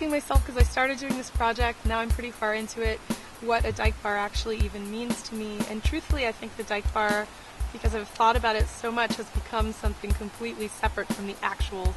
asking myself, because I started doing this project, now I'm pretty far into it, what a Dyke bar actually even means to me. And truthfully, I think the Dyke bar, because I've thought about it so much, has become something completely separate from the actual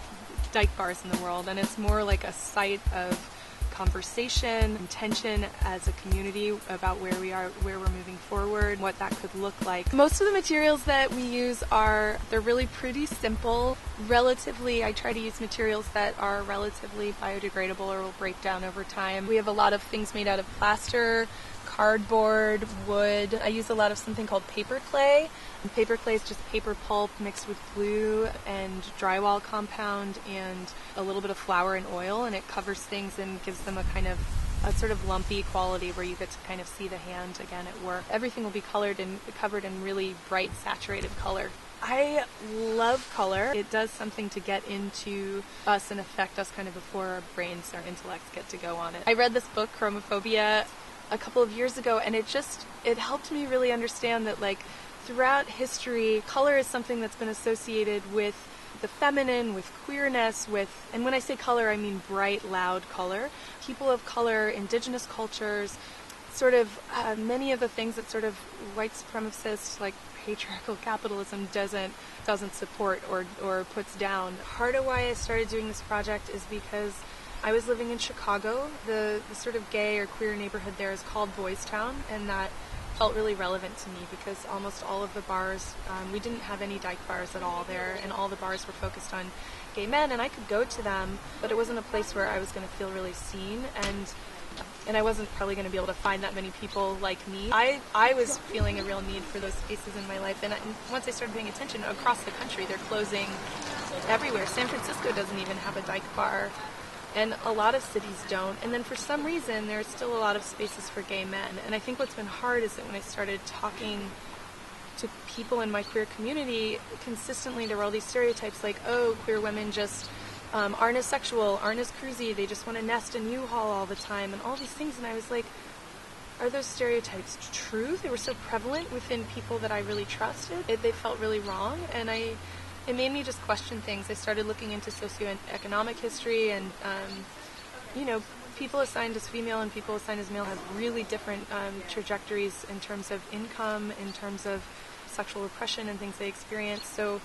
Dyke bars in the world. And it's more like a site of conversation, intention as a community about where we are, where we're moving forward, what that could look like. Most of the materials that we use they're really pretty simple. Relatively, I try to use materials that are relatively biodegradable or will break down over time. We have a lot of things made out of plaster, cardboard, wood. I use a lot of something called paper clay. And paper clay is just paper pulp mixed with glue and drywall compound and a little bit of flour and oil, and it covers things and gives them a sort of lumpy quality where you get to kind of see the hand again at work. Everything will be covered in really bright, saturated color. I love color. It does something to get into us and affect us kind of before our brains, our intellects get to go on it. I read this book, Chromophobia, a couple of years ago, and it helped me really understand that, like, throughout history, color is something that's been associated with the feminine, with queerness, and when I say color, I mean bright, loud color. People of color, indigenous cultures, sort of many of the things that sort of white supremacist, like patriarchal capitalism doesn't support or puts down. Part of why I started doing this project is because I was living in Chicago. The sort of gay or queer neighborhood there is called Boys Town, and that felt really relevant to me because almost all of the bars, we didn't have any Dyke bars at all there, and all the bars were focused on gay men, and I could go to them, but it wasn't a place where I was going to feel really seen, and I wasn't probably going to be able to find that many people like me. I was feeling a real need for those spaces in my life, and once I started paying attention, across the country, they're closing everywhere. San Francisco doesn't even have a Dyke bar, and a lot of cities don't. And then for some reason, there's still a lot of spaces for gay men. And I think what's been hard is that when I started talking to people in my queer community, consistently there were all these stereotypes like, oh, queer women just aren't as sexual, aren't as cruisy, they just want to nest in U-Haul all the time, and all these things. And I was like, are those stereotypes true? They were so prevalent within people that I really trusted. They felt really wrong, and it made me just question things. I started looking into socioeconomic history, and people assigned as female and people assigned as male have really different trajectories in terms of income, in terms of sexual repression and things they experience. So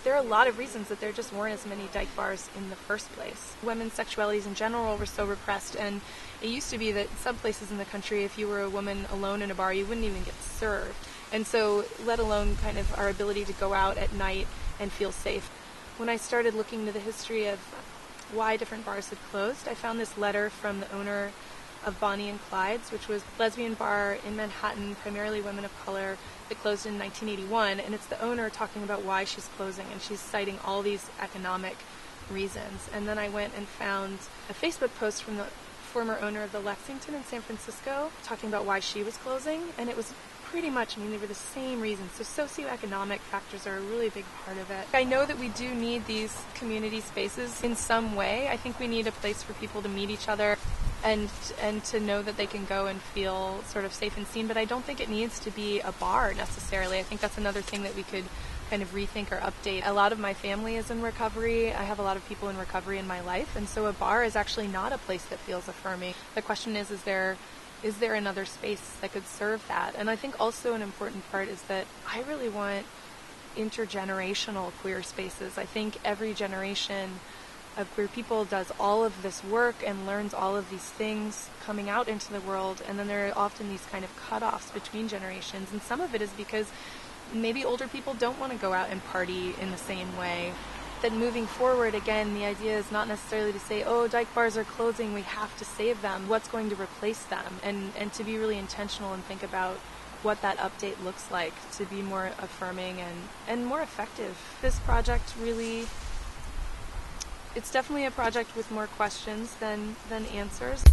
there are a lot of reasons that there just weren't as many Dyke bars in the first place. Women's sexualities in general were so repressed, and it used to be that some places in the country, if you were a woman alone in a bar, you wouldn't even get served. And so, let alone kind of our ability to go out at night and feel safe. When I started looking into the history of why different bars had closed, I found this letter from the owner of Bonnie and Clyde's, which was a lesbian bar in Manhattan, primarily women of color, that closed in 1981, and it's the owner talking about why she's closing, and she's citing all these economic reasons. And then I went and found a Facebook post from the former owner of the Lexington in San Francisco talking about why she was closing, and it was pretty much, they were the same reasons. So socioeconomic factors are a really big part of it. I know that we do need these community spaces in some way. I think we need a place for people to meet each other and to know that they can go and feel sort of safe and seen, but I don't think it needs to be a bar necessarily. I think that's another thing that we could kind of rethink or update. A lot of my family is in recovery. I have a lot of people in recovery in my life, and so a bar is actually not a place that feels affirming. The question is there another space that could serve that? And I think also an important part is that I really want intergenerational queer spaces. I think every generation of queer people does all of this work and learns all of these things coming out into the world, and then there are often these kind of cutoffs between generations, and some of it is because maybe older people don't want to go out and party in the same way. Then moving forward, again, the idea is not necessarily to say, oh, Dyke bars are closing, we have to save them. What's going to replace them? And to be really intentional and think about what that update looks like to be more affirming and more effective. This project really, it's definitely a project with more questions than answers.